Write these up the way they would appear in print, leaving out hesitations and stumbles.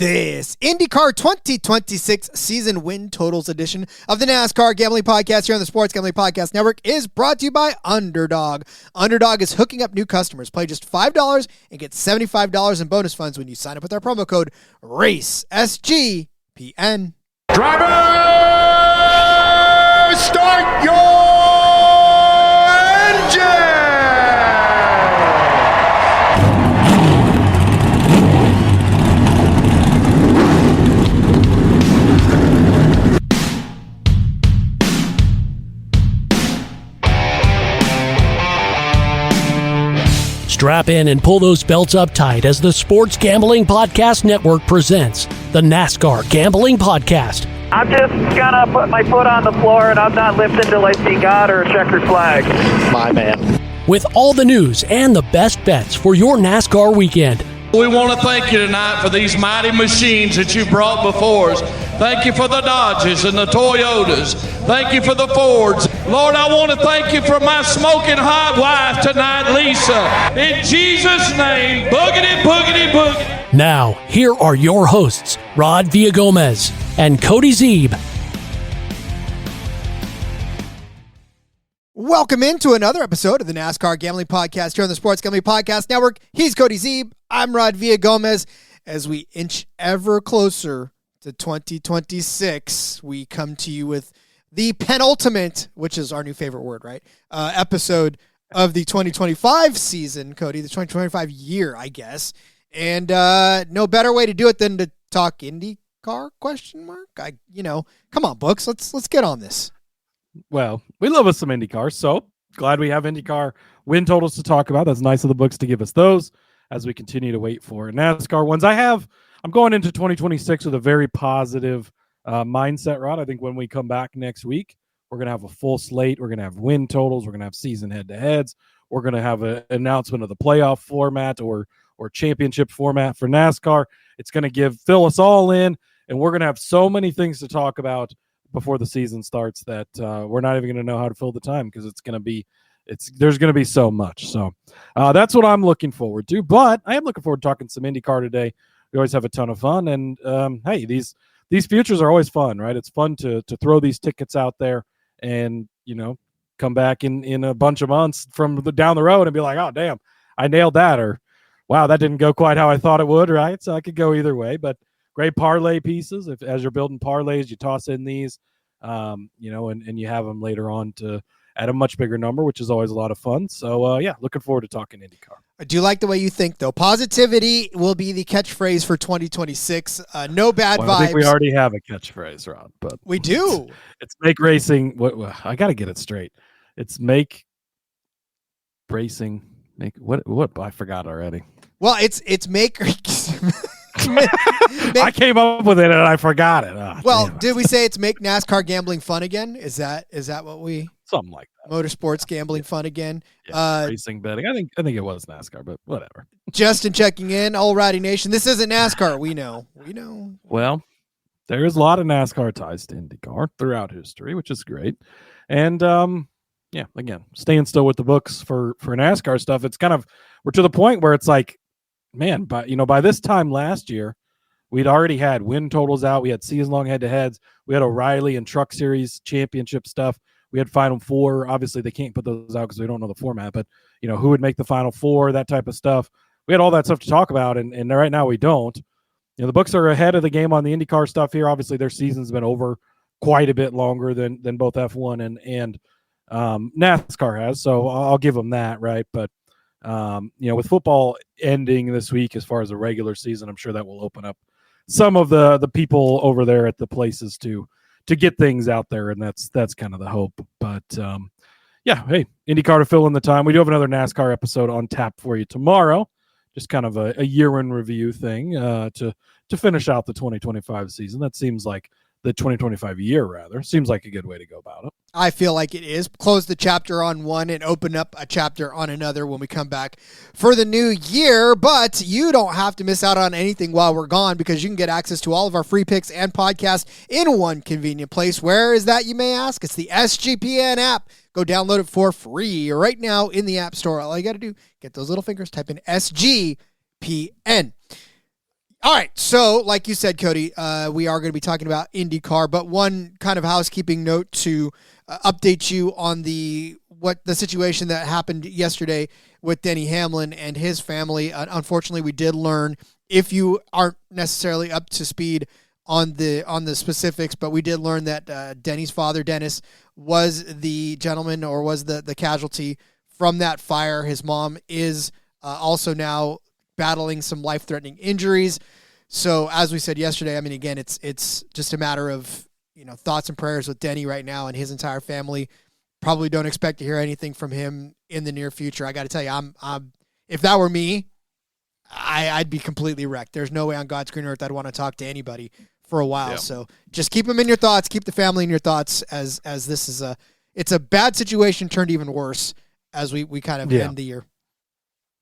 This IndyCar 2026 season win totals edition of the NASCAR Gambling Podcast here on the Sports Gambling Podcast Network is brought to you by Underdog. Underdog is hooking up new customers. Play just $5 and get $75 in bonus funds when you sign up with our promo code RACESGPN. Driver, start your engine! Strap in and pull those belts up tight as the Sports Gambling Podcast Network presents the NASCAR Gambling Podcast. I'm just gonna put my foot on the floor and I'm not lifting till I see God or a checkered flag. My man. With all the news and the best bets for your NASCAR weekend. We want to thank you tonight for these mighty machines that you brought before us. Thank you for the Dodges and the Toyotas. Thank you for the Fords. Lord, I want to thank you for my smoking hot wife tonight, Lisa. In Jesus' name, boogity, boogity, boogity. Now, here are your hosts, Rod Villagomez and Cody Zeeb. Welcome into another episode of the NASCAR Gambling Podcast here on the Sports Gambling Podcast Network. He's Cody Zeeb. I'm Rod Villagomez. As we inch ever closer to 2026, we come to you with the penultimate, which is our new favorite word, right? Episode of the 2025 season, Cody, the 2025 year, I guess. And no better way to do it than to talk IndyCar, question mark? Come on, books. Let's get on this. Well, we love us some IndyCar, so glad we have IndyCar win totals to talk about. That's nice of the books to give us those as we continue to wait for NASCAR ones. I'm going into 2026 with a very positive mindset, Rod. I think when we come back next week, we're going to have a full slate. We're going to have win totals. We're going to have season head-to-heads. We're going to have an announcement of the playoff format or championship format for NASCAR. It's going to fill us all in, and we're going to have so many things to talk about before the season starts that we're not even going to know how to fill the time because there's going to be so much. So that's what I'm looking forward to. But I am looking forward to talking some IndyCar today. We always have a ton of fun. And hey, these futures are always fun, right? It's fun to throw these tickets out there and, come back in a bunch of months from down the road and be like, oh, damn, I nailed that. Or, wow, that didn't go quite how I thought it would, right? So I could go either way. But great parlay pieces. As you're building parlays, you toss in these, and you have them later on at a much bigger number, which is always a lot of fun. So, looking forward to talking IndyCar. I do like the way you think, though. Positivity will be the catchphrase for 2026. No bad vibes. I think we already have a catchphrase, Rod. But we do. It's make racing. I got to get it straight. It's make racing. Make what? I forgot already. Well, it's make. I came up with it and I forgot it. Did we say it's make NASCAR gambling fun again? Is that what we? Something like that. Motorsports gambling fun again. Yeah, racing betting. I think it was NASCAR, but whatever. Justin checking in. Alrighty, nation. This isn't NASCAR. We know. Well, there is a lot of NASCAR ties to IndyCar throughout history, which is great. And again, staying still with the books for NASCAR stuff. It's we're to the point where it's like, man, by this time last year, we'd already had win totals out. We had season-long head-to-heads. We had O'Reilly and Truck Series championship stuff. We had Final Four. Obviously, they can't put those out because we don't know the format. But, who would make the Final Four, that type of stuff. We had all that stuff to talk about, and right now we don't. The books are ahead of the game on the IndyCar stuff here. Obviously, their season's been over quite a bit longer than both F1 and NASCAR has. So I'll give them that, right? But with football ending this week as far as the regular season, I'm sure that will open up some of the people over there at the places to get things out there, and that's kind of the hope. But hey, IndyCar to fill in the time. We do have another NASCAR episode on tap for you tomorrow, just kind of a year in review thing to finish out the 2025 season. That seems like the 2025 year, rather. Seems like a good way to go about it. I feel like it is. Close the chapter on one and open up a chapter on another when we come back for the new year. But you don't have to miss out on anything while we're gone because you can get access to all of our free picks and podcasts in one convenient place. Where is that, you may ask? It's the SGPN app. Go download it for free right now in the App Store. All you got to do, get those little fingers, type in SGPN. All right, so like you said, Cody, we are going to be talking about IndyCar, but one kind of housekeeping note to update you on the situation that happened yesterday with Denny Hamlin and his family. Unfortunately, we did learn, if you aren't necessarily up to speed on the specifics, but we did learn that Denny's father, Dennis, was the gentleman or was the casualty from that fire. His mom is also now battling some life-threatening injuries. So as we said yesterday, I mean, again, it's just a matter of, thoughts and prayers with Denny right now and his entire family. Probably don't expect to hear anything from him in the near future. I got to tell you, I'm if that were me, I'd be completely wrecked. There's no way on God's green earth I'd want to talk to anybody for a while. Yeah. So just keep him in your thoughts, keep the family in your thoughts as this is it's a bad situation turned even worse as we kind of end the year.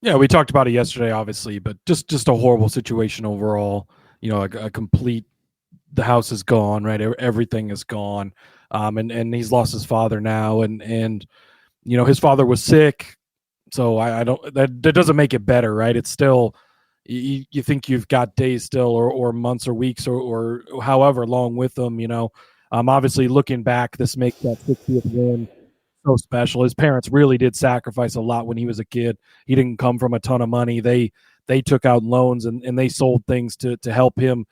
Yeah, we talked about it yesterday, obviously, but just a horrible situation overall. A complete, the house is gone, right? Everything is gone. And he's lost his father now, and his father was sick, so I don't, that doesn't make it better, right? It's still, you think you've got days still, or months or weeks or however long with them. Obviously looking back, this makes that 60th win so special. His parents really did sacrifice a lot when he was a kid. He didn't come from a ton of money. They took out loans and they sold things to help him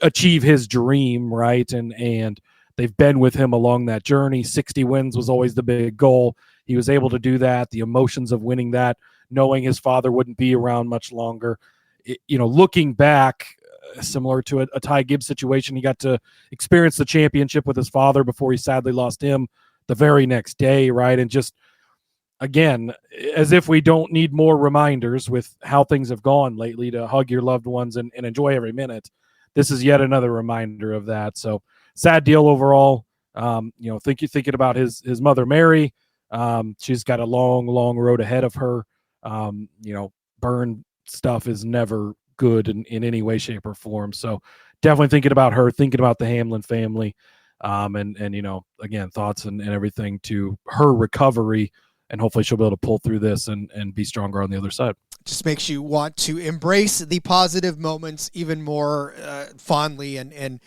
achieve his dream, right? And they've been with him along that journey. 60 wins was always the big goal. He was able to do that. The emotions of winning that, knowing his father wouldn't be around much longer. Looking back, similar to a Ty Gibbs situation, he got to experience the championship with his father before he sadly lost him the very next day, right? And just, again, as if we don't need more reminders with how things have gone lately to hug your loved ones and enjoy every minute. This is yet another reminder of that. So sad deal overall. Thinking about his mother, Mary. She's got a long, long road ahead of her. Burn stuff is never good in any way, shape, or form. So definitely thinking about her, thinking about the Hamlin family. And again, thoughts and everything to her recovery, and hopefully she'll be able to pull through this and be stronger on the other side. Just makes you want to embrace the positive moments even more fondly and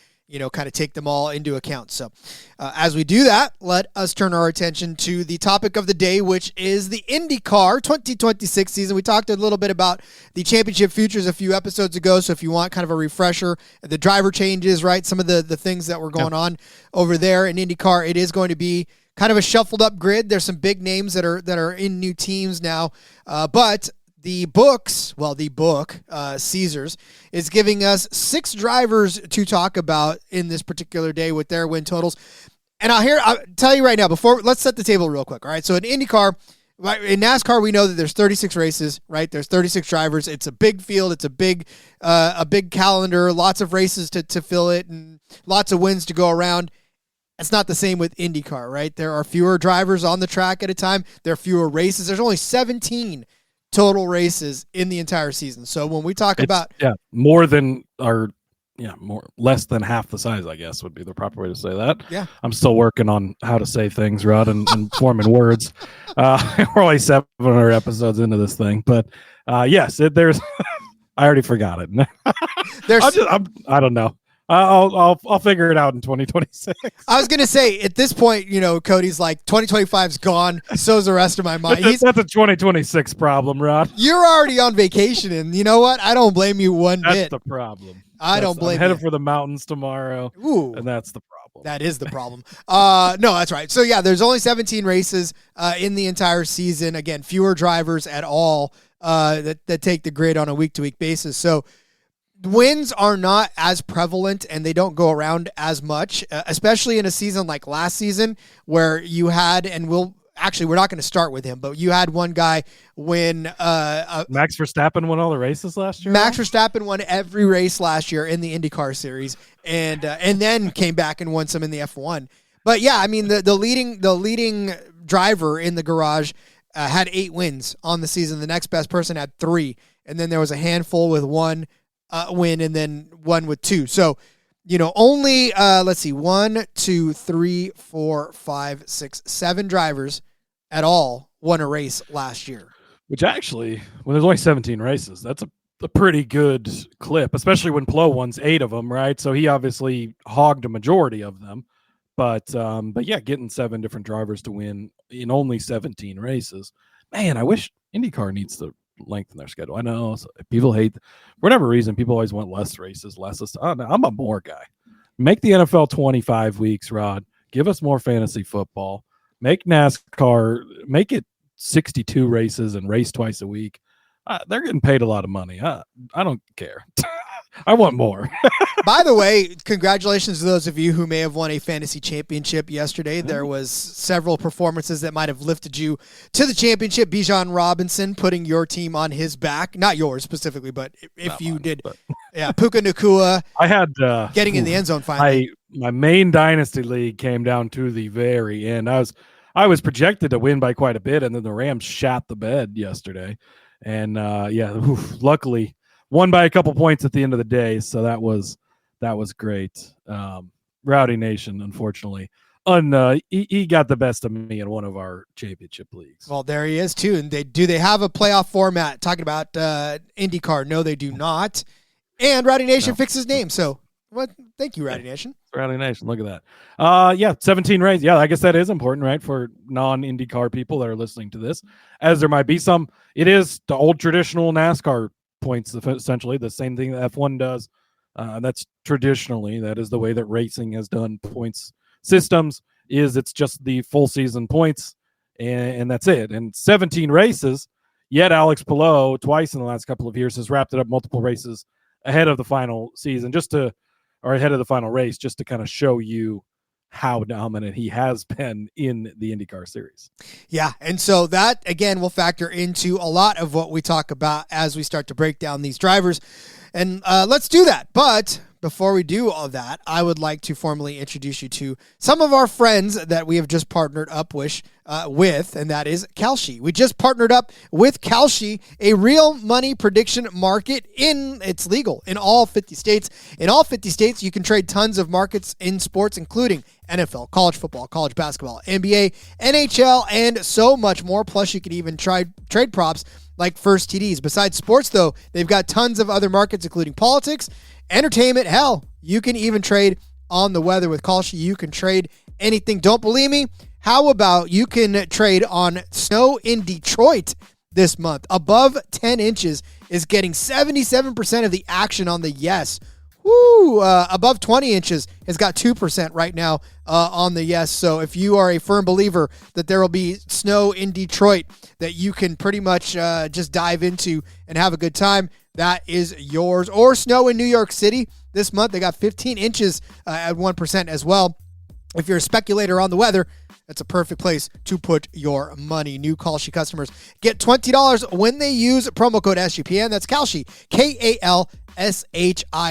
kind of take them all into account. So as we do that, let us turn our attention to the topic of the day, which is the IndyCar 2026 season. We talked a little bit about the championship futures a few episodes ago. So if you want kind of a refresher, the driver changes, right? Some of the things that were going on over there in IndyCar, it is going to be kind of a shuffled up grid. There's some big names that are in new teams now, but the book, Caesars, is giving us 6 drivers to talk about in this particular day with their win totals. And I'll tell you right now, let's set the table real quick. All right. So in IndyCar, in NASCAR, we know that there's 36 races, right? There's 36 drivers. It's a big field. It's a big calendar, lots of races to fill it and lots of wins to go around. It's not the same with IndyCar, right? There are fewer drivers on the track at a time. There are fewer races. There's only 17 total races in the entire season. So when we talk about less than half the size, I guess would be the proper way to say that. Yeah. I'm still working on how to say things, Rod, and forming words. We're only 700 episodes into this thing, but yes, there's. I already forgot it. I don't know. I'll figure it out in 2026. I was going to say, at this point, Cody's like, 2025's gone. So's the rest of my mind. That's a 2026 problem, Rod. You're already on vacation, and you know what? I don't blame you one bit. That's the problem. I don't blame you. I'm headed for the mountains tomorrow, and that's the problem. That is the problem. No, that's right. So, yeah, there's only 17 races in the entire season. Again, fewer drivers at all that take the grid on a week-to-week basis. So, wins are not as prevalent and they don't go around as much, especially in a season like last season where you had, and we're not going to start with him, but you had one guy win. Max Verstappen won all the races last year? Max Verstappen won every race last year in the IndyCar series and then came back and won some in the F1. But yeah, I mean, the leading driver in the garage had 8 wins on the season. The next best person had 3. And then there was a handful with 1 win and then 1 with 2. So, only, 1, 2, 3, 4, 5, 6, 7 drivers at all won a race last year. Which actually, when there's only 17 races, that's a a pretty good clip, especially when Palou won 8 of them, right? So he obviously hogged a majority of them. But yeah, getting 7 different drivers to win in only 17 races. Man, I wish IndyCar needs to lengthen their schedule. I know people hate, for whatever reason, people always want less races, less. I'm a more guy. Make the NFL 25 weeks, Rod. Give us more fantasy football. Make NASCAR, make it 62 races and race twice a week. They're getting paid a lot of money. I don't care. I want more. By the way, congratulations to those of you who may have won a fantasy championship yesterday. There was several performances that might have lifted you to the championship. Bijan Robinson putting your team on his back. Not yours specifically, but if Not you mine, did. but- Yeah, Puka Nacua I had getting in the end zone finally. My main dynasty league came down to the very end. I was projected to win by quite a bit, and then the Rams shat the bed yesterday. And luckily won by a couple points at the end of the day. So that was great. Rowdy Nation, unfortunately, he got the best of me in one of our championship leagues. Well, there he is too. And they have a playoff format? Talking about IndyCar. No, they do not. And Rowdy Nation fixed his name. So what? Thank you, Rowdy Nation. Rowdy Nation, look at that. 17 races. Yeah, I guess that is important, right, for non-IndyCar people that are listening to this, as there might be some. It is the old traditional NASCAR points, essentially the same thing that F1 does. That's traditionally, that is the way that racing has done points systems, is it's just the full season points, and that's it. And 17 races, yet Alex Palou twice in the last couple of years has wrapped it up multiple races ahead of the final season, or ahead of the final race, just to kind of show you how dominant he has been in the IndyCar series. Yeah, and so that, again, will factor into a lot of what we talk about as we start to break down these drivers. And let's do that. But before we do all that, I would like to formally introduce you to some of our friends that we have just partnered up with, and that is Kalshi. We just partnered up with Kalshi, a real money prediction market. It's legal in all 50 states. In all 50 states, you can trade tons of markets in sports, including NFL, college football, college basketball, NBA, NHL, and so much more. Plus, you can even trade props like first TDs. Besides sports, though, they've got tons of other markets, including politics, entertainment. Hell, you can even trade on the weather with Kalshi. You can trade anything. Don't believe me? How about you can trade on snow in Detroit this month? Above 10 inches is getting 77% of the action on the yes. Woo! Above 20 inches has got 2% right now on the yes. So if you are a firm believer that there will be snow in Detroit that you can pretty much just dive into and have a good time, that is yours. Or snow in New York City this month. They got 15 inches at 1% as well. If you're a speculator on the weather, that's a perfect place to put your money. New Kalshi customers get $20 when they use promo code SGPN. That's Kalshi, Kalshi,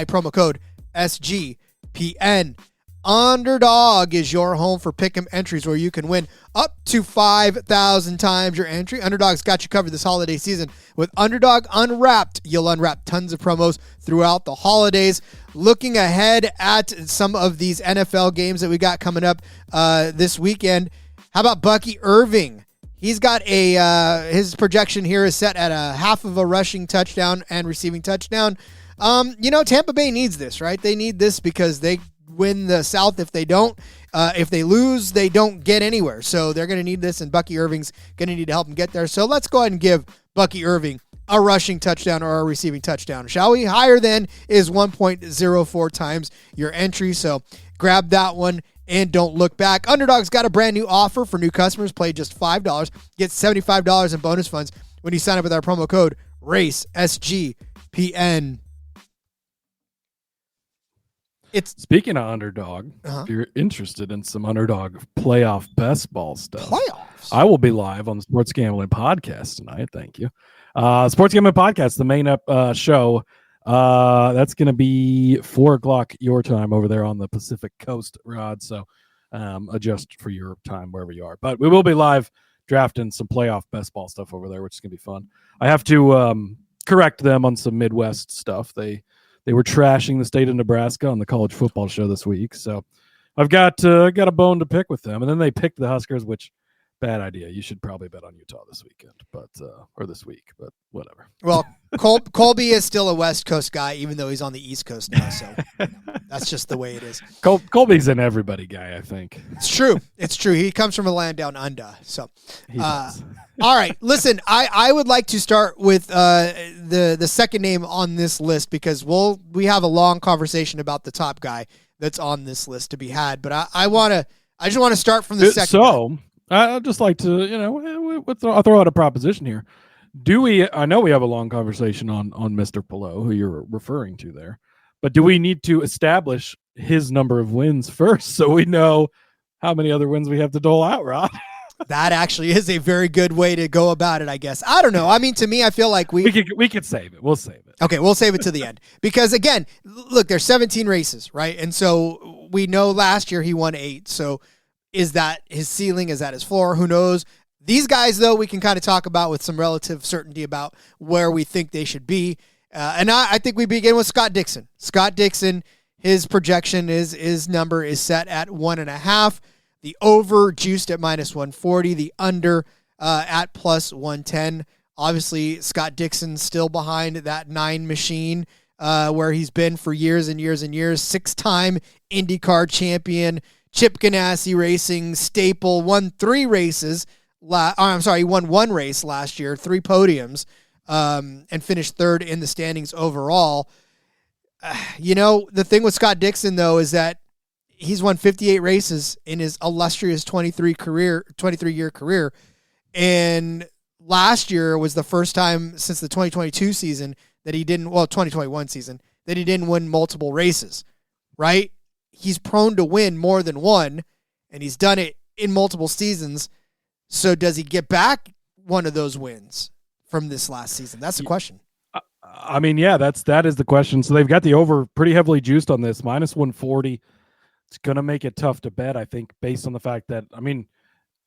promo code SGPN. Underdog is your home for pick'em entries where you can win up to 5,000 times your entry. Underdog's got you covered this holiday season with Underdog Unwrapped. You'll unwrap tons of promos throughout the holidays. Looking ahead at some of these NFL games that we got coming up this weekend, how about Bucky Irving? He's got his projection here is set at a half of a rushing touchdown and receiving touchdown. Tampa Bay needs this, right? They need this because they win the South. If they don't, if they lose, they don't get anywhere. So they're going to need this, and Bucky Irving's going to need to help them get there. So let's go ahead and give Bucky Irving a rushing touchdown or a receiving touchdown, shall we? Higher than is 1.04 times your entry. So grab that one and don't look back. Underdog's got a brand new offer for new customers. Play just $5. Get $75 in bonus funds when you sign up with our promo code RACE, SGPN. Speaking of Underdog, if you're interested in some Underdog playoff best ball stuff, Playoffs? I will be live on the Sports Gambling Podcast tonight. Thank you. Sports Gambling Podcast, the main show. That's going to be 4:00 your time over there on the Pacific Coast, Rod. So adjust for your time wherever you are. But we will be live drafting some playoff best ball stuff over there, which is going to be fun. I have to correct them on some Midwest stuff. They were trashing the state of Nebraska on the college football show this week. So I've got a bone to pick with them. And then they picked the Huskers, which bad idea. You should probably bet on Utah this weekend, or this week, but whatever. Well, Colby is still a West Coast guy, even though he's on the East Coast now. So that's just the way it is. Colby's an everybody guy, I think. It's true. It's true. He comes from a land down under. So, He does. all right. Listen, I would like to start with the second name on this list because we have a long conversation about the top guy that's on this list to be had. But I just want to start from the second. So I'd just like to, I'll throw out a proposition here. I know we have a long conversation on Mr. Palou, who you're referring to there, but do we need to establish his number of wins first so we know how many other wins we have to dole out, Rod? That actually is a very good way to go about it, I guess. I don't know. I mean, to me, I feel like we could save it. We'll save it. Okay, we'll save it to the end. Because, again, look, there's 17 races, right? And so we know last year he won 8. So is that his ceiling? Is that his floor? Who knows? These guys, though, we can kind of talk about with some relative certainty about where we think they should be. And I think we begin with Scott Dixon. Scott Dixon, his projection his number is set at 1.5. The over juiced at -140. The under at +110. Obviously, Scott Dixon's still behind that 9 machine where he's been for years and years and years. 6-time IndyCar champion. Chip Ganassi Racing staple. Won 3 races. He won 1 race last year, 3 podiums, and finished 3rd in the standings overall. The thing with Scott Dixon, though, is that he's won 58 races in his illustrious 23-year career. And last year was the first time since the 2022 season that 2021 season, that he didn't win multiple races, right? He's prone to win more than one, and he's done it in multiple seasons. So does he get back one of those wins from this last season? That's the question. I mean, yeah, that is the question. So they've got the over pretty heavily juiced on this, -140. It's going to make it tough to bet, I think, based on the fact that, I mean,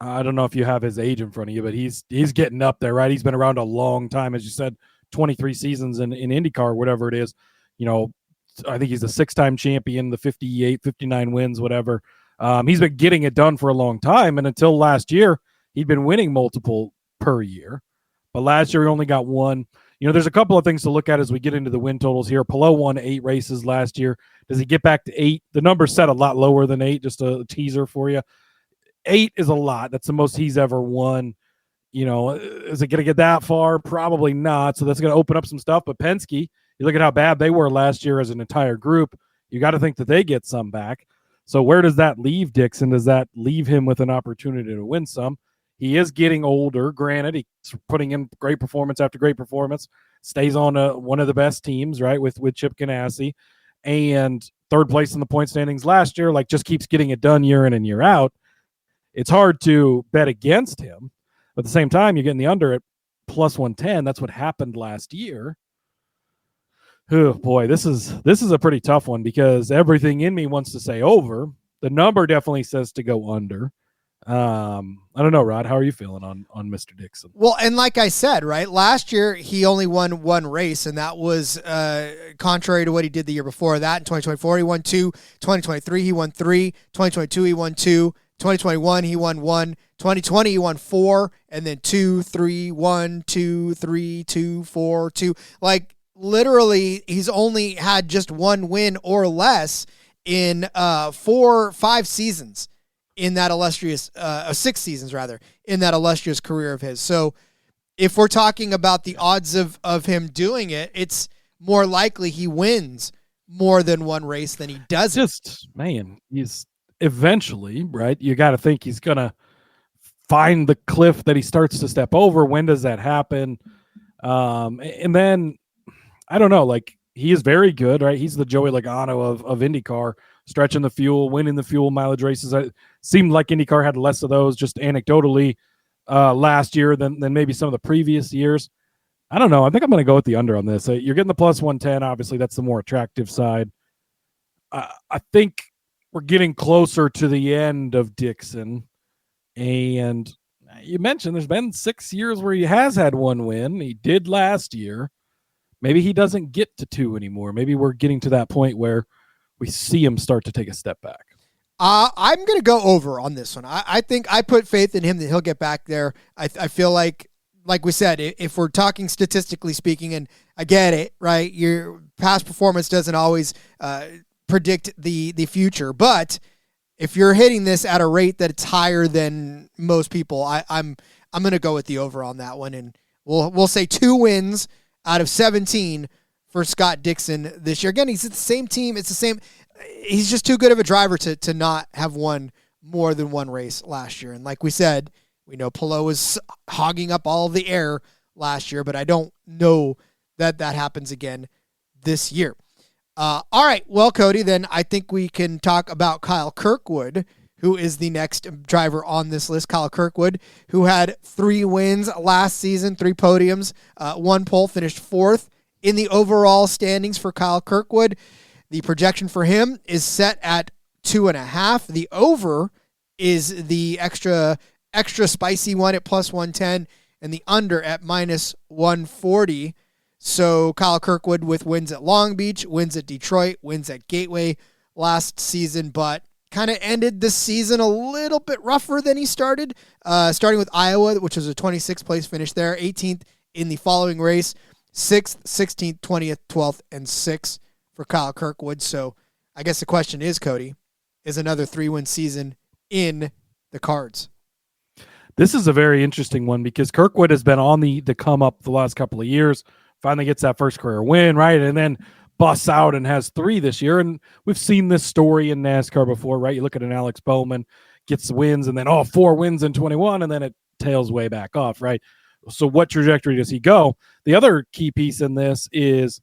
I don't know if you have his age in front of you, but he's getting up there, right? He's been around a long time, as you said, 23 seasons in IndyCar, whatever it is. I think he's a 6-time champion, the 58, 59 wins, whatever. He's been getting it done for a long time, and until last year, he'd been winning multiple per year. But last year, he only got 1. There's a couple of things to look at as we get into the win totals here. Palou won 8 races last year. Does he get back to 8? The number's set a lot lower than 8, just a teaser for you. 8 is a lot. That's the most he's ever won. Is it going to get that far? Probably not. So that's going to open up some stuff. But Penske, you look at how bad they were last year as an entire group. You got to think that they get some back. So where does that leave Dixon? Does that leave him with an opportunity to win some? He is getting older. Granted, he's putting in great performance after great performance. Stays on one of the best teams, right, with Chip Ganassi. And 3rd place in the point standings last year, just keeps getting it done year in and year out. It's hard to bet against him. But at the same time, you're getting the under at +110. That's what happened last year. Oh, boy, this is a pretty tough one because everything in me wants to say over. The number definitely says to go under. I don't know, Rod. How are you feeling on Mr. Dixon? Well, and like I said, right, last year he only won 1 race, and that was contrary to what he did the year before that. In 2024, he won 2. 2023, he won 3. 2022, he won 2. 2021, he won 1. 2020, he won 4, and then 2, 3, 1, 2, 3, 2, 4, 2. Literally, he's only had just 1 win or less in 5 seasons. In that illustrious, 6 seasons rather, in that illustrious career of his. So if we're talking about the odds of him doing it, it's more likely he wins more than 1 race than he doesn't. He's eventually, right? You got to think he's going to find the cliff that he starts to step over. When does that happen? And then, I don't know, he is very good, right? He's the Joey Logano of IndyCar, stretching the fuel, winning the fuel mileage races. It seemed like IndyCar had less of those just anecdotally last year than maybe some of the previous years. I don't know. I think I'm going to go with the under on this. You're getting the +110. Obviously, that's the more attractive side. I think we're getting closer to the end of Dixon. And you mentioned there's been 6 years where he has had 1 win. He did last year. Maybe he doesn't get to 2 anymore. Maybe we're getting to that point where we see him start to take a step back. I'm going to go over on this one. I think I put faith in him that he'll get back there. I feel like we said, if we're talking statistically speaking, and I get it, right? Your past performance doesn't always predict the future, but if you're hitting this at a rate that it's higher than most people, I'm going to go with the over on that one, and we'll say 2 wins out of 17 for Scott Dixon this year. Again, he's at the same team. It's the same. He's just too good of a driver to not have won more than one race last year. And like we said, we know Palou was hogging up all of the air last year, but I don't know that happens again this year. All right, well, Cody, then I think we can talk about Kyle Kirkwood, who is the next driver on this list. Kyle Kirkwood, who had 3 wins last season, 3 podiums, 1 pole, finished 4th in the overall standings for Kyle Kirkwood. The projection for him is set at 2.5. The over is the extra spicy one at plus 110, and the under at minus 140. So Kyle Kirkwood with wins at Long Beach, wins at Detroit, wins at Gateway last season, but kind of ended the season a little bit rougher than he started, starting with Iowa, which was a 26th place finish there, 18th in the following race, 6th, 16th, 20th, 12th, and 6th for Kyle Kirkwood. So I guess the question is, Cody, is another 3-win season in the cards? This is a very interesting one because Kirkwood has been on the come up the last couple of years, finally gets that first career win, right? And then busts out and has 3 this year. And we've seen this story in NASCAR before, right? You look at an Alex Bowman, gets the wins, and then 4 wins in 21, and then it tails way back off, right? So what trajectory does he go? The other key piece in this is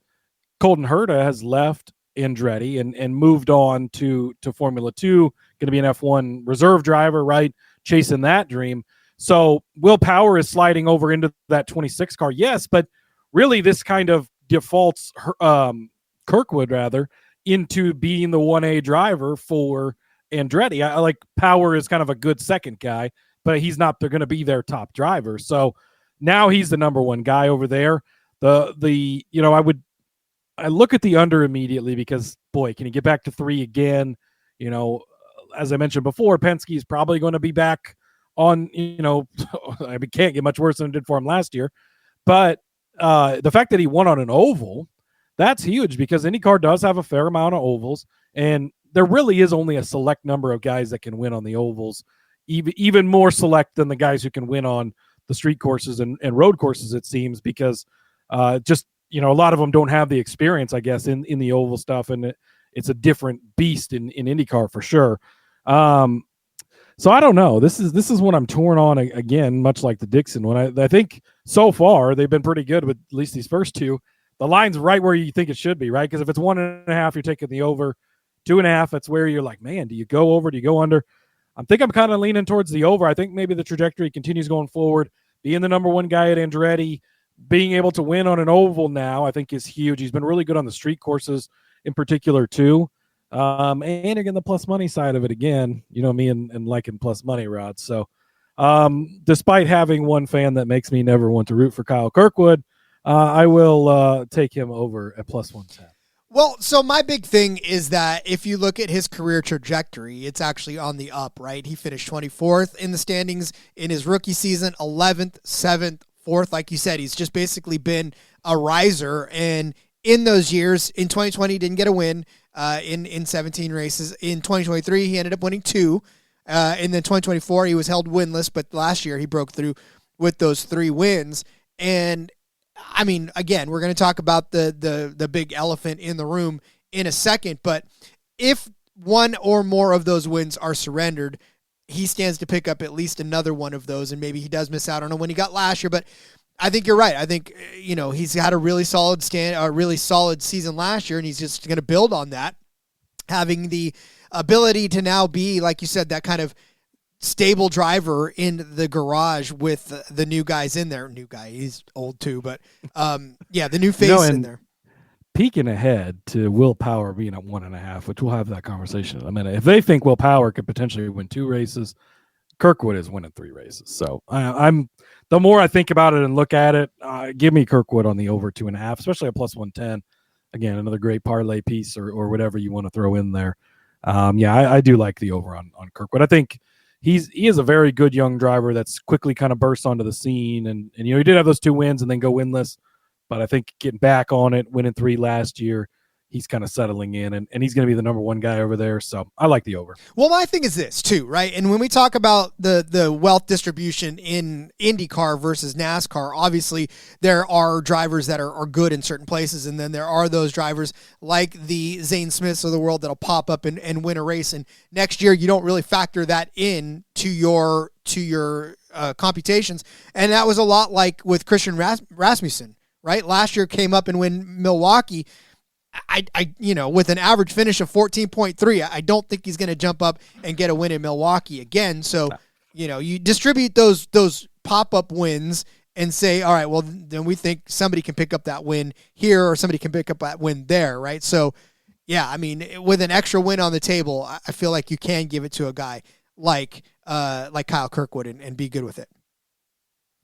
Colton Herta has left Andretti and moved on to Formula 2, going to be an F1 reserve driver, right? Chasing that dream. So Will Power is sliding over into that 26 car, yes, but really this kind of defaults Kirkwood rather into being the 1A driver for Andretti. I like Power is kind of a good second guy, but he's not going to be their top driver. So now he's the number 1 guy over there. I look at the under immediately because, boy, can he get back to 3 again? As I mentioned before, Penske is probably going to be back on, I mean, can't get much worse than it did for him last year. But the fact that he won on an oval, that's huge because IndyCar does have a fair amount of ovals, and there really is only a select number of guys that can win on the ovals, even more select than the guys who can win on the street courses and road courses, it seems, because a lot of them don't have the experience, I guess, in the oval stuff, and it's a different beast in IndyCar for sure. So I don't know. This is what I'm torn on again, much like the Dixon one. I think so far they've been pretty good with at least these first 2. The line's right where you think it should be, right? Because if it's 1.5, you're taking the over. 2.5, that's where you're like, man, do you go over? Do you go under? I'm kind of leaning towards the over. I think maybe the trajectory continues going forward. Being the number 1 guy at Andretti, being able to win on an oval now, I think is huge. He's been really good on the street courses in particular too. And again, the plus money side of it again, me and liking plus money, Rod. So despite having one fan that makes me never want to root for Kyle Kirkwood, I will take him over at plus 110. Well, so my big thing is that if you look at his career trajectory, it's actually on the up, right? He finished 24th in the standings in his rookie season, 11th, 7th, 4th. Like you said, he's just basically been a riser. And in those years, in 2020, he didn't get a win in 17 races. In 2023, he ended up winning 2. And then 2024, he was held winless. But last year, he broke through with those 3 wins. And I mean, again, we're going to talk about the big elephant in the room in a second, but if one or more of those wins are surrendered, he stands to pick up at least another one of those, and maybe he does miss out on when he got last year, but I think you're right. I think, he's had a really solid season last year, and he's just going to build on that, having the ability to now be, like you said, that kind of stable driver in the garage with the new guys in there. New guy, he's old too, but the new face in there. Peeking ahead to Will Power being at 1.5, which we'll have that conversation in a minute. If they think Will Power could potentially win 2 races, Kirkwood is winning 3 races. So I'm the more I think about it and look at it, give me Kirkwood on the over 2.5, especially at plus 110. Again, another great parlay piece or whatever you want to throw in there. I do like the over on Kirkwood. I think he is a very good young driver that's quickly kind of burst onto the scene, and he did have those 2 wins and then go winless, but I think getting back on it, winning 3 last year, he's kind of settling in, and he's going to be the number 1 guy over there. So I like the over. Well, my thing is this too, right? And when we talk about the wealth distribution in IndyCar versus NASCAR, obviously there are drivers that are good in certain places, and then there are those drivers like the Zane Smiths of the world that'll pop up and win a race. And next year you don't really factor that in to your computations. And that was a lot like with Christian Rasmussen, right? Last year came up and win Milwaukee. I with an average finish of 14.3, I don't think he's going to jump up and get a win in Milwaukee again. So, you distribute those pop-up wins and say, all right, well, then we think somebody can pick up that win here or somebody can pick up that win there, right? So, yeah, I mean, with an extra win on the table, I feel like you can give it to a guy like Kyle Kirkwood and be good with it.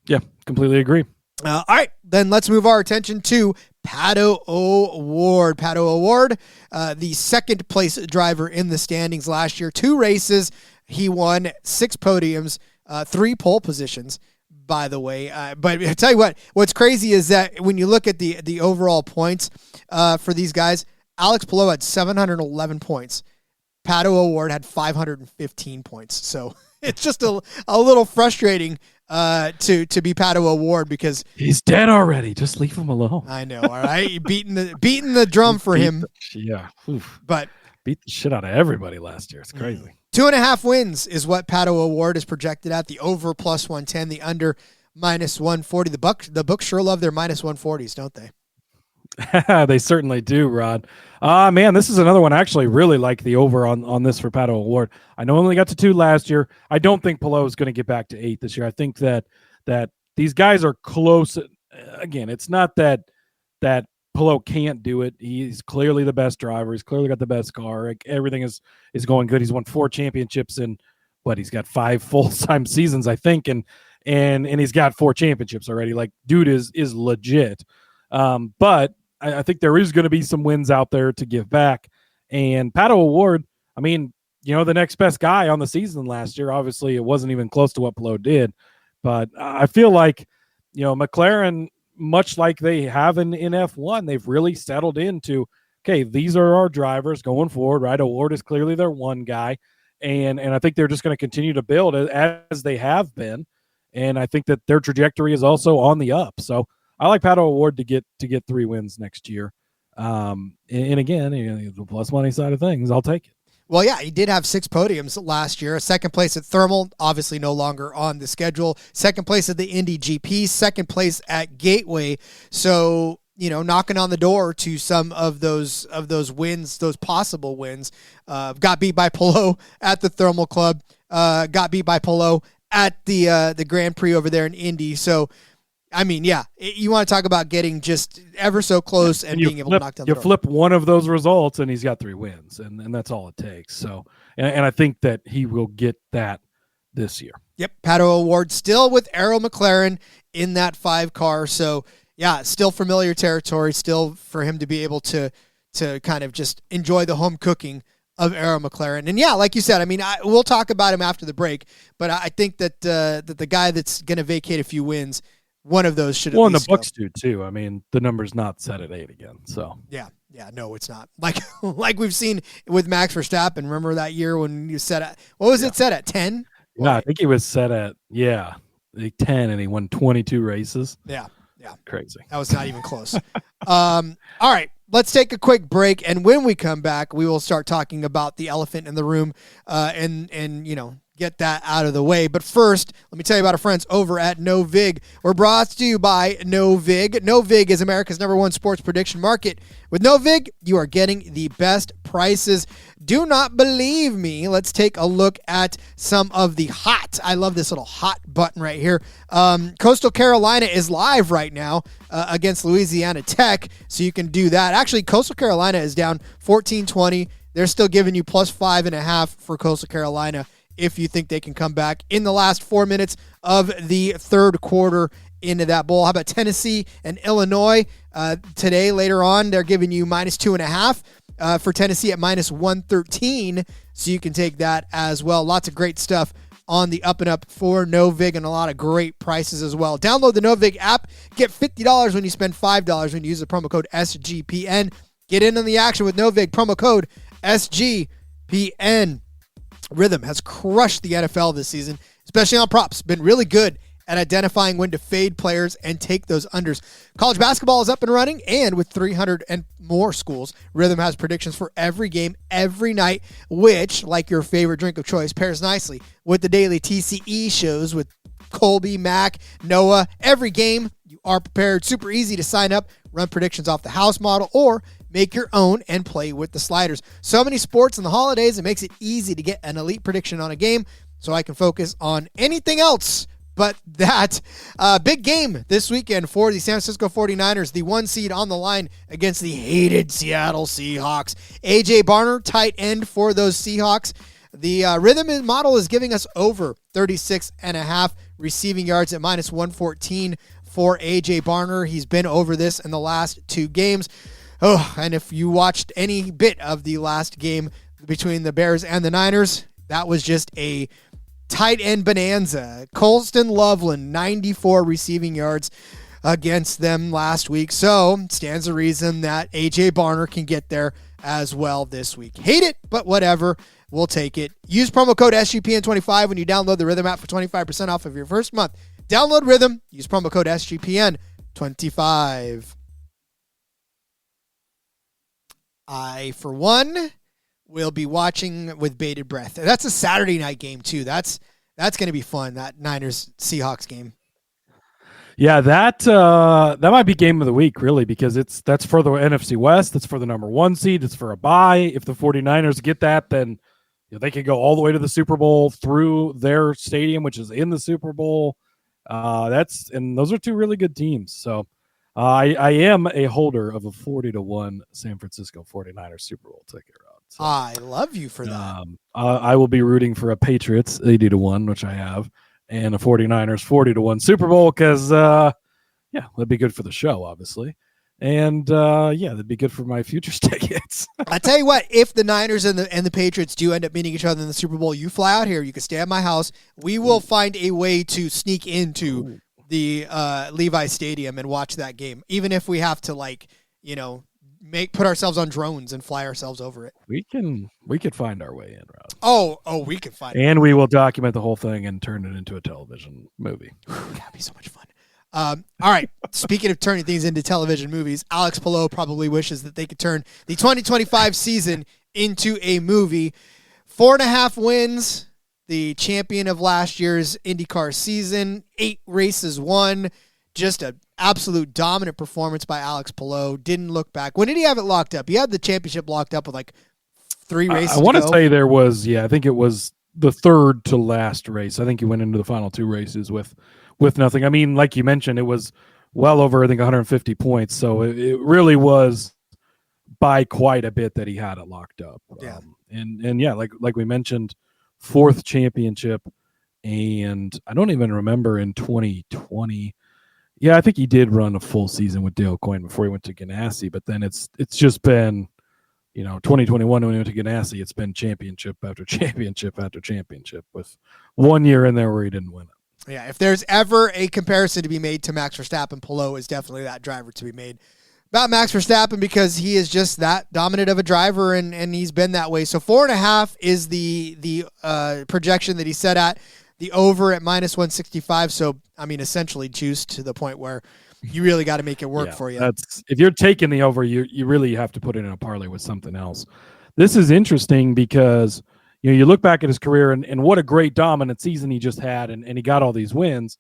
Yeah, completely agree. All right, then let's move our attention to Pato O'Ward. Pato O'Ward, the second place driver in the standings last year. 2 races, he won 6 podiums, 3 pole positions, by the way. But I tell you what's crazy is that when you look at the overall points for these guys, Alex Palou had 711 points. Pato O'Ward had 515 points. So it's just a little frustrating to be Pato O'Ward because he's dead already. Just leave him alone. I know. All right, you beating the drum for him. But beat the shit out of everybody last year. It's crazy. 2.5 wins is what Pato O'Ward is projected at. The over plus 110, the under minus 140. The books sure love their minus 140s, don't they? They certainly do, Rod. Man, this is another one. I actually really like the over on this for Pato O'Ward. I know only got to 2 last year. I don't think Palou is going to get back to 8 this year. I think that these guys are close. Again, it's not that Palou can't do it. He's clearly the best driver. He's clearly got the best car. Everything is going good. He's won 4 championships in he's got 5 full-time seasons, I think, and he's got 4 championships already. Like, dude is legit. But I think there is going to be some wins out there to give back. And Pato O'Ward, I mean, the next best guy on the season last year, obviously it wasn't even close to what Palou did. But I feel like, McLaren, much like they have in F1, they've really settled into, okay, these are our drivers going forward, right? O'Ward is clearly their one guy. And I think they're just going to continue to build as they have been. And I think that their trajectory is also on the up. So I like Pato O'Ward to get 3 wins next year. And again, the plus money side of things, I'll take it. Well, yeah, he did have 6 podiums last year. 2nd place at Thermal, obviously no longer on the schedule. 2nd place at the Indy GP. 2nd place at Gateway. So, knocking on the door to some of those wins, those possible wins. Got beat by Palou at the Thermal Club. Got beat by Palou at the Grand Prix over there in Indy. So, I mean, yeah, you want to talk about getting just ever so close and being able to knock down the door. You flip one of those results, and he's got 3 wins, and that's all it takes. So, and I think that he will get that this year. Yep, Pato O'Ward still with Arrow McLaren in that 5 car. So, yeah, still familiar territory, still for him to be able to kind of just enjoy the home cooking of Arrow McLaren. And, yeah, like you said, I mean, we'll talk about him after the break, but I think that the guy that's going to vacate a few wins, one of those should at least and the books do too. I mean, the number's not set at 8 again. So yeah, no, it's not. Like we've seen with Max Verstappen. Remember that year when you set at it set at 10? Yeah, I think he was set at 10, and he won 22 races. Yeah, crazy. That was not even close. All right, let's take a quick break, and when we come back, we will start talking about the elephant in the room, and get that out of the way. But first, let me tell you about our friends over at NoVig. We're brought to you by NoVig. NoVig is America's #1 sports prediction market. With NoVig, you are getting the best prices. Do not believe me. Let's take a look at some of the hot. I love this little hot button right here. Coastal Carolina is live right now against Louisiana Tech, so you can do that. Actually, Coastal Carolina is down 14-20. They're still giving you plus 5.5 for Coastal Carolina if you think they can come back in the last 4 minutes of the third quarter into that bowl. How about Tennessee and Illinois? Today, later on, they're giving you minus 2.5. for Tennessee at -113, so you can take that as well. Lots of great stuff on the up and up for Novig, and a lot of great prices as well. Download the Novig app. Get $50 when you spend $5 when you use the promo code SGPN. Get in on the action with Novig, promo code SGPN. Rhythm has crushed the NFL this season, especially on props. Been really good at identifying when to fade players and take those unders. College basketball is up and running, and with 300 and more schools, Rhythm has predictions for every game, every night, which, like your favorite drink of choice, pairs nicely with the daily TCE shows with Colby, Mac, Noah. Every game, you are prepared. Super easy to sign up, run predictions off the house model, or make your own and play with the sliders. So many sports in the holidays, it makes it easy to get an elite prediction on a game so I can focus on anything else but that. Big game this weekend for the San Francisco 49ers, the 1 seed on the line against the hated Seattle Seahawks. A.J. Barner, tight end for those Seahawks. The Rhythm model is giving us over 36.5 receiving yards at -114 for A.J. Barner. He's been over this in the last 2 games. Oh, and if you watched any bit of the last game between the Bears and the Niners, that was just a tight end bonanza. Colston Loveland, 94 receiving yards against them last week. So stands to reason that A.J. Barner can get there as well this week. Hate it, but whatever. We'll take it. Use promo code SGPN25 when you download the Rhythm app for 25% off of your first month. Download Rhythm. Use promo code SGPN25. I, for one, will be watching with bated breath. That's a Saturday night game, too. That's going to be fun, that Niners-Seahawks game. Yeah, that might be game of the week, really, because that's for the NFC West. That's for the number 1 seed. It's for a bye. If the 49ers get that, then they could go all the way to the Super Bowl through their stadium, which is in the Super Bowl. And those are 2 really good teams. So I am a holder of a 40-1 San Francisco 49ers Super Bowl ticket, Rod. So, I love you for that. I will be rooting for a Patriots 80-1, which I have, and a 49ers 40-1 Super Bowl because, that'd be good for the show, obviously. And, that'd be good for my futures tickets. I tell you what, if the Niners and the Patriots do end up meeting each other in the Super Bowl, you fly out here. You can stay at my house. We will find a way to sneak into the Levi Stadium and watch that game, even if we have to, put ourselves on drones and fly ourselves over it. We could find our way in, Rob. Oh, we can find it. And we will document the whole thing and turn it into a television movie. That'd be so much fun. All right. Speaking of turning things into television movies, Alex Palou probably wishes that they could turn the 2025 season into a movie. 4.5 wins, the champion of last year's IndyCar season, 8 races won. Just an absolute dominant performance by Alex Palou. Didn't look back. When did he have it locked up? He had the championship locked up with 3 races. I want to say there was, I think it was the 3rd to last race. I think he went into the final 2 races with nothing. I mean, like you mentioned, it was well over, I think, 150 points. So it really was by quite a bit that he had it locked up. Yeah. Like we mentioned, 4th championship. And I don't even remember in 2020. Yeah, I think he did run a full season with Dale Coyne before he went to Ganassi. But then it's just been, 2021 when he went to Ganassi, it's been championship after championship after championship with 1 year in there where he didn't win it. Yeah, if there's ever a comparison to be made to Max Verstappen, Palou is definitely that driver to be made. About Max Verstappen because he is just that dominant of a driver, and he's been that way. So 4.5 is the projection that he set at. The over at -165. So, essentially juiced to the point where you really got to make it work for you. If you're taking the over, you really have to put it in a parlay with something else. This is interesting because you look back at his career and what a great dominant season he just had, and he got all these wins.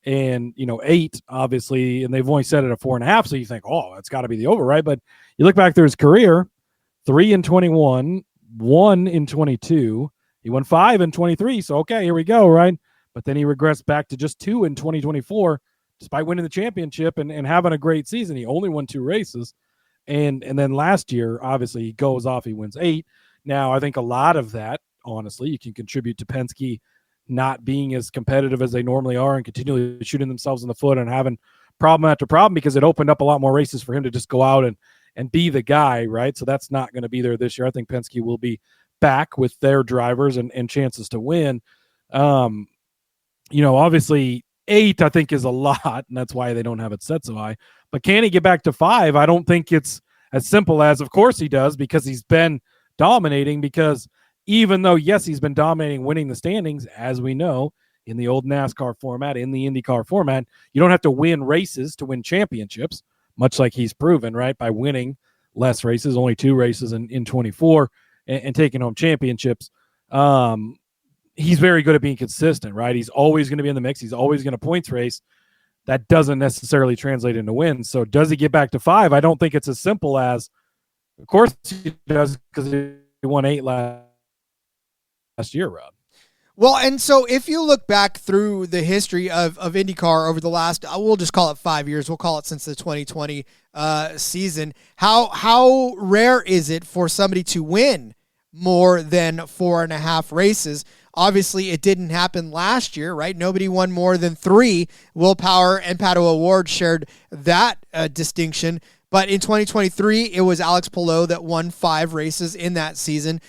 And 8 obviously, and they've only set it at 4.5. So you think, it's got to be the over, right? But you look back through his career: 3 in 21, 1 in 22. He won 5 in 23. So okay, here we go, right? But then he regressed back to just 2 in 2024, despite winning the championship and having a great season. He only won 2 races, and then last year, obviously, he goes off. He wins 8. Now, I think a lot of that, honestly, you can contribute to Penske not being as competitive as they normally are and continually shooting themselves in the foot and having problem after problem because it opened up a lot more races for him to just go out and be the guy, right? So that's not going to be there this year. I think Penske will be back with their drivers and chances to win. Obviously 8, I think, is a lot, and that's why they don't have it set so high. But can he get back to 5? I don't think it's as simple as, of course he does, because he's been dominating. Because even though, yes, he's been dominating, winning the standings, as we know, in the old NASCAR format, in the IndyCar format, you don't have to win races to win championships, much like he's proven, right, by winning less races, only 2 races in 24, and taking home championships. He's very good at being consistent, right? He's always going to be in the mix. He's always going to points race. That doesn't necessarily translate into wins. So does he get back to 5? I don't think it's as simple as, of course he does, because he won 8 last year, Rob. Well, and so if you look back through the history of IndyCar over the last, we'll just call it 5 years. We'll call it since the 2020 season. How rare is it for somebody to win more than 4.5 races? Obviously, it didn't happen last year, right? Nobody won more than 3. Will Power and Pato O'Ward shared that distinction. But in 2023, it was Alex Palou that won 5 races in that season.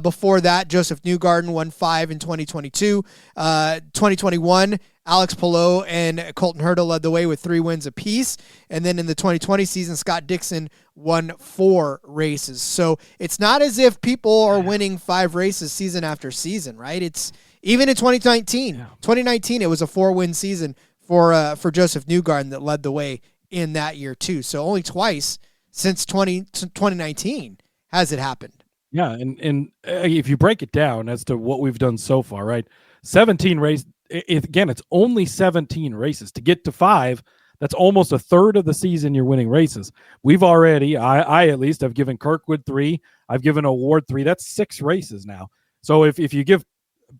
Before that, Josef Newgarden won 5 in 2022. 2021, Alex Palou and Colton Herta led the way with 3 wins apiece. And then in the 2020 season, Scott Dixon won 4 races. So it's not as if people are winning 5 races season after season, right? It's even in 2019. Yeah. 2019, it was a 4-win season for Josef Newgarden that led the way in that year too. So only twice since 2019 has it happened. Yeah, and if you break it down as to what we've done so far, right? 17 races. Again, it's only 17 races. To get to 5, that's almost a third of the season you're winning races. We've already, I at least, have given Kirkwood 3. I've given O'Ward 3. That's 6 races now. So if you give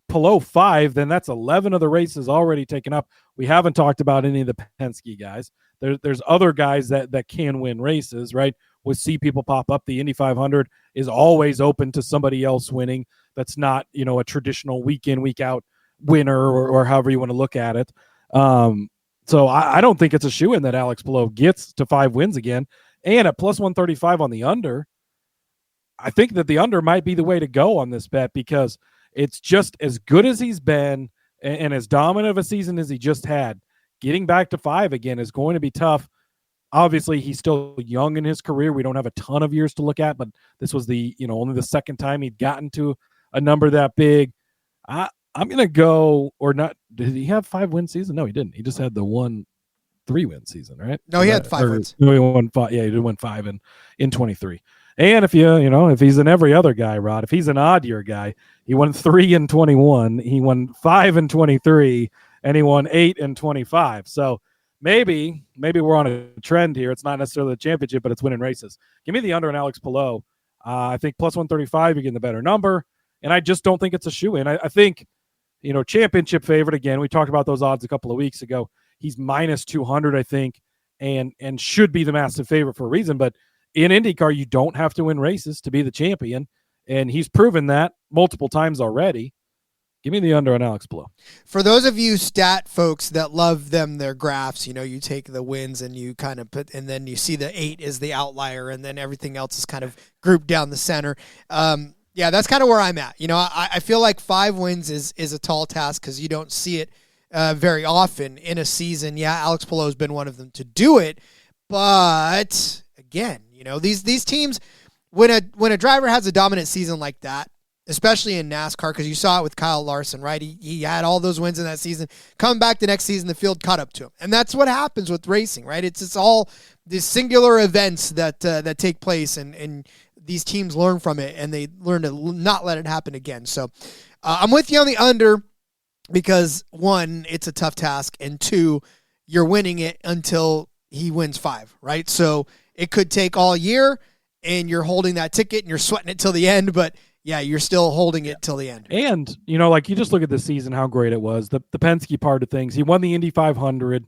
Palou 5, then that's 11 of the races already taken up. We haven't talked about any of the Penske guys. There's other guys that can win races, right? We'll see people pop up. The Indy 500 is always open to somebody else winning. That's not, a traditional week in, week out winner or however you want to look at it. So I don't think it's a shoo-in that Alex Palou gets to 5 wins again. And at plus 135 on the under, I think that the under might be the way to go on this bet, because it's just as good as he's been and as dominant of a season as he just had. Getting back to 5 again is going to be tough. Obviously, he's still young in his career. We don't have a ton of years to look at, but this was the, only the second time he'd gotten to a number that big. I'm going to go, or not. Did he have 5-win season? No, he didn't. He just had the 3-win season, right? No, he had 5 wins. No, he won 5. Yeah, he did win 5 in 23. And if if he's an every other guy, Rod, if he's an odd year guy, he won 3 in 21, he won 5 in 23, and he won 8 in 25. So maybe we're on a trend here. It's not necessarily the championship, but it's winning races. Give me the under on Alex Palou. I think plus 135, you're getting the better number. And I just don't think it's a shoe-in. I think, championship favorite again. We talked about those odds a couple of weeks ago. He's minus 200, I think, and should be the massive favorite for a reason. But in IndyCar, you don't have to win races to be the champion. And he's proven that multiple times already. Give me the under on Alex Palou. For those of you stat folks that love their graphs, you take the wins and you kind of put, and then you see the 8 is the outlier, and then everything else is kind of grouped down the center. Yeah, that's kind of where I'm at. I feel like 5 wins is a tall task because you don't see it very often in a season. Yeah, Alex Palou has been one of them to do it, but again, these teams, when a driver has a dominant season like that, especially in NASCAR, because you saw it with Kyle Larson, right? He had all those wins in that season. Coming back the next season, the field caught up to him. And that's what happens with racing, right? It's all these singular events that take place, and these teams learn from it, and they learn to not let it happen again. So I'm with you on the under because, 1, it's a tough task, and 2, you're winning it until he wins 5, right? So it could take all year, and you're holding that ticket, and you're sweating it till the end, but yeah, you're still holding it till the end. And, you just look at this season, how great it was. The Penske part of things. He won the Indy 500.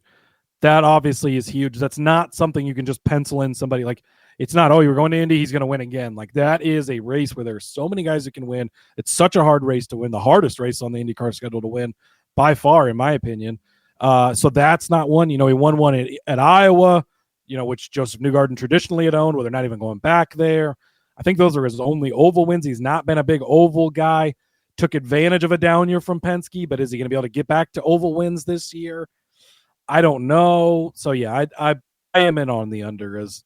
That obviously is huge. That's not something you can just pencil in somebody. Like, it's not, you're going to Indy, he's going to win again. Like, that is a race where there's so many guys that can win. It's such a hard race to win. The hardest race on the IndyCar schedule to win by far, in my opinion. So that's not one. He won one at Iowa. which Josef Newgarden traditionally had owned, where they're not even going back there. I think those are his only oval wins. He's not been a big oval guy. Took advantage of a down year from Penske, but is he going to be able to get back to oval wins this year? I don't know. So yeah, I am in on the under, as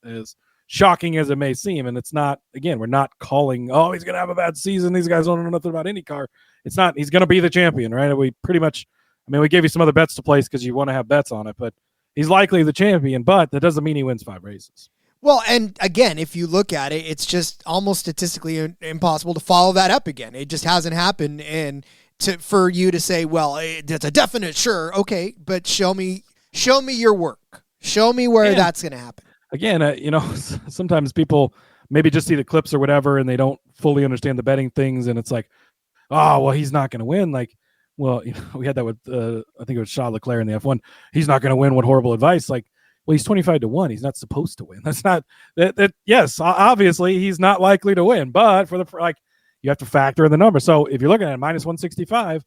shocking as it may seem. And it's not, again, we're not calling, oh, he's going to have a bad season. These guys don't know nothing about IndyCar. It's not, he's going to be the champion, right? We pretty much, we gave you some other bets to place because you want to have bets on it, but he's likely the champion, but that doesn't mean he wins 5 races. Well, and again, if you look at it, it's just almost statistically impossible to follow that up again. It just hasn't happened. And for you to say, well, it's a definite sure, okay, but show me your work. Show me where that's going to happen. Again, sometimes people maybe just see the clips or whatever, and they don't fully understand the betting things, and it's like, oh, well, he's not going to win. Like, well, we had that with, I think it was Charles Leclerc in the F1. He's not going to win. What horrible advice. Like, well, he's 25-1. He's not supposed to win. That's not that. Yes, obviously he's not likely to win, but you have to factor in the number. So if you're looking at minus 165,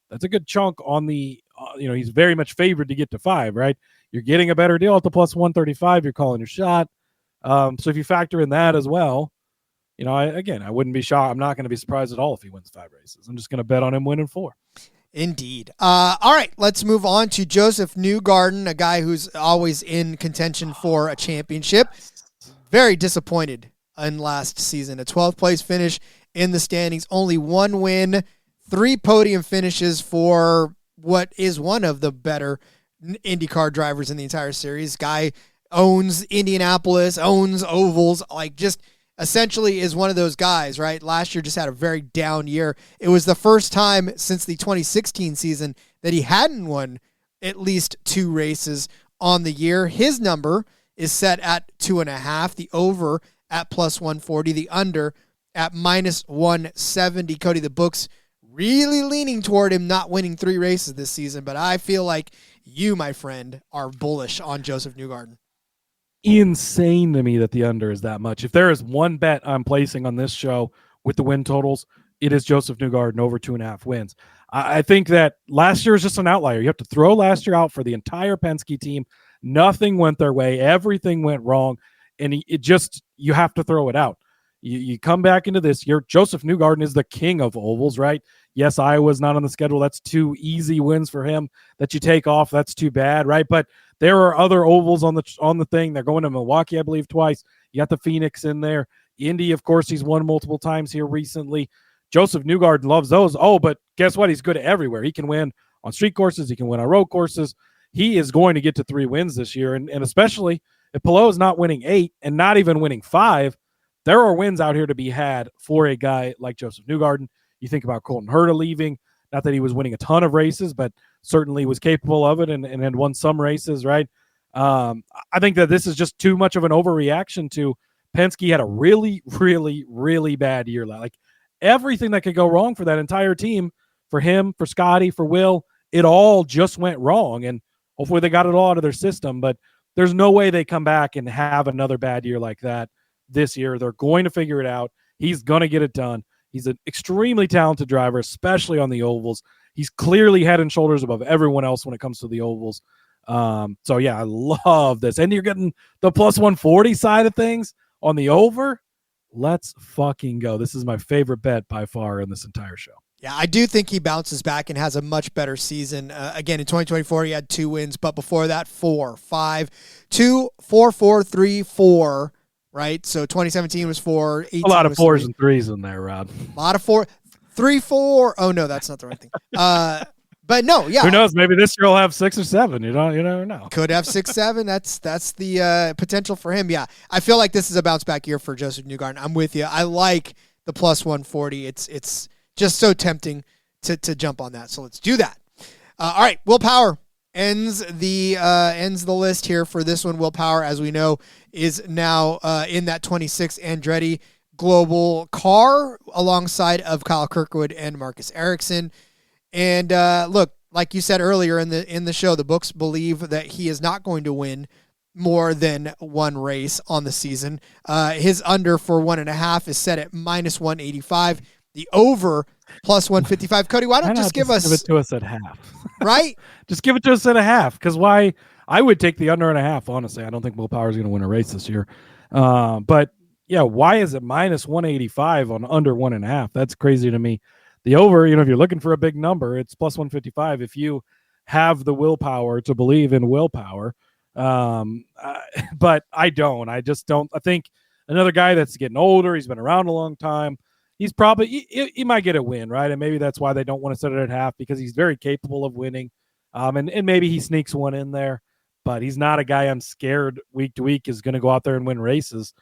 that's a good chunk on the, he's very much favored to get to 5, right? You're getting a better deal at the plus 135. You're calling your shot. So if you factor in that as well, I wouldn't be shocked. I'm not going to be surprised at all if he wins 5 races. I'm just going to bet on him winning 4. Indeed. All right, let's move on to Josef Newgarden, a guy who's always in contention for a championship. Very disappointed in last season. A 12th place finish in the standings, only 1 win, 3 podium finishes for what is one of the better IndyCar drivers in the entire series. Guy owns Indianapolis, owns ovals, essentially is one of those guys, right? Last year just had a very down year. It was the first time since the 2016 season that he hadn't won at least 2 races on the year. His number is set at 2.5, the over at plus 140, the under at minus 170. Cody, the books really leaning toward him not winning 3 races this season, but I feel like you, my friend, are bullish on Josef Newgarden. Insane to me that the under is that much. If there is one bet I'm placing on this show with the win totals, it is Josef Newgarden over 2.5 wins. I think that last year is just an outlier. You have to throw last year out for the entire Penske team. Nothing went their way. Everything went wrong. And you have to throw it out. You come back into this year. Josef Newgarden is the king of ovals, right? Yes, Iowa's not on the schedule. That's 2 easy wins for him that you take off. That's too bad, right? But there are other ovals on the thing. They're going to Milwaukee, I believe, twice. You got the Phoenix in there. Indy, of course, he's won multiple times here recently. Josef Newgarden loves those. Oh, but guess what? He's good everywhere. He can win on street courses. He can win on road courses. He is going to get to 3 wins this year. And especially if Palou is not winning 8 and not even winning 5, there are wins out here to be had for a guy like Josef Newgarden. You think about Colton Herta leaving. Not that he was winning a ton of races, but certainly was capable of it and had won some races, right? I think that this is just too much of an overreaction to Penske had a really, really, really bad year. Like everything that could go wrong for that entire team, for him, for Scotty, for Will, it all just went wrong. And hopefully they got it all out of their system, but there's no way they come back and have another bad year like that this year. They're going to figure it out. He's going to get it done. He's an extremely talented driver, especially on the ovals. He's clearly head and shoulders above everyone else when it comes to the ovals. So yeah, I love this. And you're getting the plus 140 side of things on the over. Let's fucking go. This is my favorite bet by far in this entire show. Yeah, I do think he bounces back and has a much better season. Again, in 2024, he had 2 wins, but before that, 4, 5, 2, 4, 4, 3, 4. Right, so 2017 was 4. A lot of 4s and 3s in there, Rob. A lot of 4, 3, 4. Oh no, that's not the right thing. But no, yeah. Who knows? Maybe this year will have 6 or 7. You never know. Could have 6, 7. That's the potential for him. Yeah, I feel like this is a bounce back year for Josef Newgarden. I'm with you. I like the plus 140. It's just so tempting to jump on that. So let's do that. All right, Will Power ends the list here for this one. Will Power, as we know, is now in that 26 Andretti Global car alongside of Kyle Kirkwood and Marcus Ericsson. And look, like you said earlier in the show, the books believe that he is not going to win more than 1 race on the season. His under for 1.5 is set at minus 185. The over plus 155. Cody, why don't just give it to us at half? Right? Just give it to us at a half. Because why I would take the under and a half, honestly. I don't think Will Power is going to win a race this year. But yeah, why is it minus 185 on under 1.5? That's crazy to me. The over, if you're looking for a big number, it's plus 155 if you have the willpower to believe in willpower. But I don't. I just don't. I think another guy that's getting older, he's been around a long time, he's probably he might get a win, right? And maybe that's why they don't want to set it at half, because he's very capable of winning. And maybe he sneaks one in there, but he's not a guy I'm scared week to week is going to go out there and win races.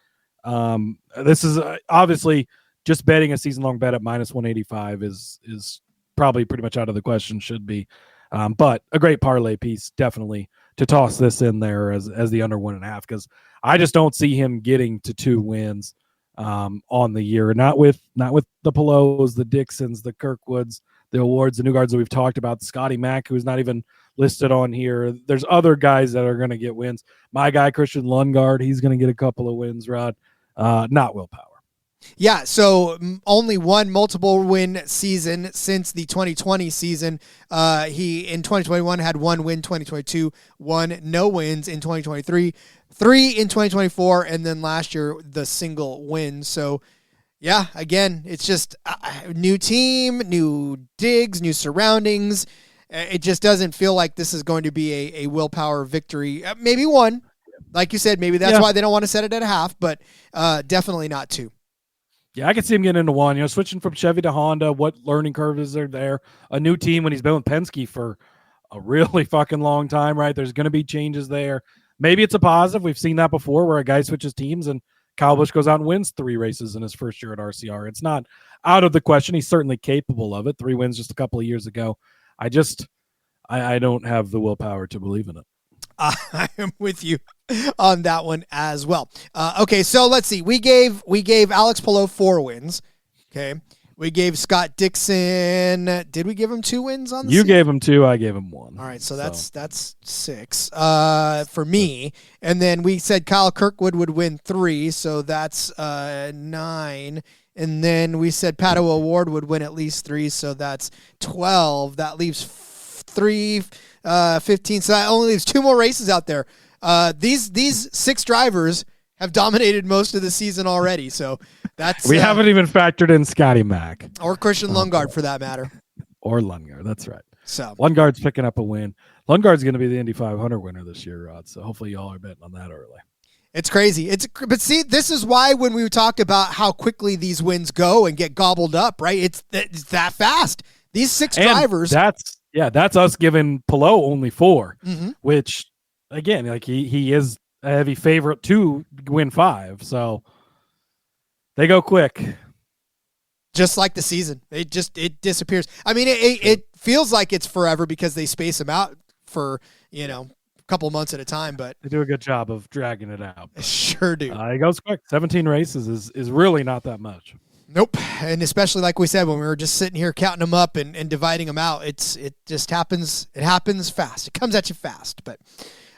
This is obviously just betting a season-long bet at minus 185 is probably pretty much out of the question, should be. But a great parlay piece, definitely, to toss this in there as the under 1.5, because I just don't see him getting to 2 wins on the year. Not with the Palou's, the Dixons, the Kirkwoods, the O'Wards, the Newgardens that we've talked about, Scotty Mack, who's not even listed on here. There's other guys that are going to get wins. My guy, Christian Lundgaard, he's going to get a couple of wins, Rod. Not Will Power. Yeah, so only one multiple win season since the 2020 season. He in 2021 had 1 win, 2022 1 no wins, in 2023 3 in 2024, and then last year the single win. So yeah, again, it's just a new team, new digs, new surroundings. It just doesn't feel like this is going to be a willpower victory. Maybe 1, like you said, maybe that's why they don't want to set it at a half, but definitely not 2. Yeah, I could see him getting into 1. Switching from Chevy to Honda, what learning curve is there? A new team when he's been with Penske for a really fucking long time, right? There's going to be changes there. Maybe it's a positive. We've seen that before where a guy switches teams and Kyle Busch goes out and wins 3 races in his first year at RCR. It's not out of the question. He's certainly capable of it. 3 wins just a couple of years ago. I don't have the willpower to believe in it. I am with you on that one as well. Okay, so let's see. We gave Alex Palou 4 wins. Okay. We gave Scott Dixon. Did we give him 2 wins on the season? You gave him 2. I gave him 1. All right, so that's 6 for me. And then we said Kyle Kirkwood would win 3, so that's 9. And then we said Pato O'Ward would win at least 3, so that's 12. That leaves 3, 15. So that only leaves 2 more races out there. These 6 drivers have dominated most of the season already. So that's we haven't even factored in Scotty Mack or Christian Lundgaard for that matter. Or Lundgaard, that's right. So Lundgaard's picking up a win. Lundgaard's going to be the Indy 500 winner this year, Rod. So hopefully y'all are betting on that early. It's crazy. But see, this is why when we talk about how quickly these wins go and get gobbled up, right? It's that fast. These 6 drivers. That's us giving Palou only 4, which again, like he is a heavy favorite to win 5. So they go quick. Just like the season. It disappears. I mean, it feels like it's forever because they space them out for, a couple months at a time, but they do a good job of dragging it out. Sure do. It goes quick. 17 races is really not that much. Nope. And especially like we said, when we were just sitting here counting them up and dividing them out, it just happens. It happens fast. It comes at you fast. But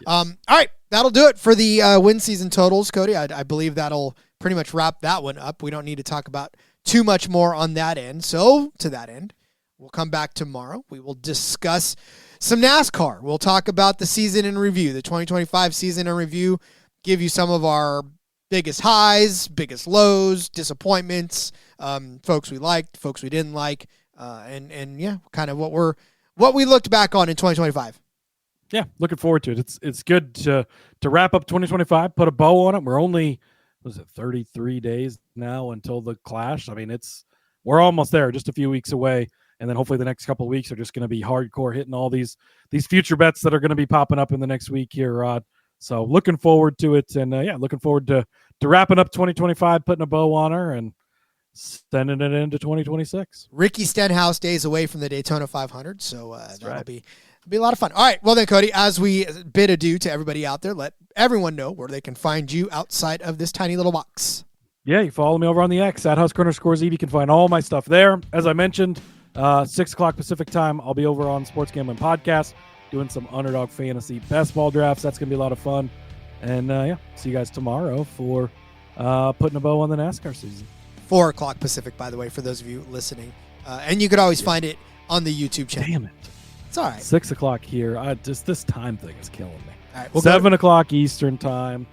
all right, that'll do it for the win season totals, Cody. I believe that'll pretty much wrap that one up. We don't need to talk about too much more on that end. So to that end, we'll come back tomorrow. We will discuss some NASCAR. We'll talk about the season in review, the 2025 season in review, give you some of our biggest highs, biggest lows, disappointments, folks we liked, folks we didn't like, and yeah, kind of what we looked back on in 2025. Yeah, looking forward to it. It's good to wrap up 2025, put a bow on it. We're only 33 days now until the Clash. I mean, we're almost there, just a few weeks away, and then hopefully the next couple of weeks are just going to be hardcore, hitting all these future bets that are going to be popping up in the next week here, Rod. So looking forward to it, and looking forward to wrapping up 2025, putting a bow on her, and sending it into 2026. Ricky Stenhouse days away from the Daytona 500, so that'll be a lot of fun. All right, well then, Cody, as we bid adieu to everybody out there, let everyone know where they can find you outside of this tiny little box. Yeah, you follow me over on the X at Husker_Eve. You can find all my stuff there. As I mentioned, 6 o'clock Pacific time, I'll be over on Sports Gambling Podcast doing some underdog fantasy best ball drafts. That's going to be a lot of fun. And see you guys tomorrow for putting a bow on the NASCAR season. 4 o'clock Pacific, by the way, for those of you listening. And you could always find it on the YouTube channel. Damn it. It's all right. 6 o'clock here. Just this time thing is killing me. All right, we'll 7 o'clock Eastern time.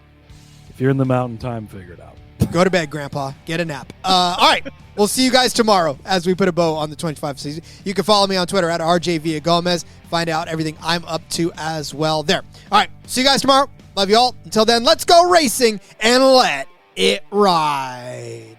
If you're in the mountain time, figure it out. Go to bed, Grandpa. Get a nap. All right. We'll see you guys tomorrow as we put a bow on the 25th season. You can follow me on Twitter at RJ Villagomez. Find out everything I'm up to as well there. All right. See you guys tomorrow. Love you all. Until then, let's go racing and let it ride.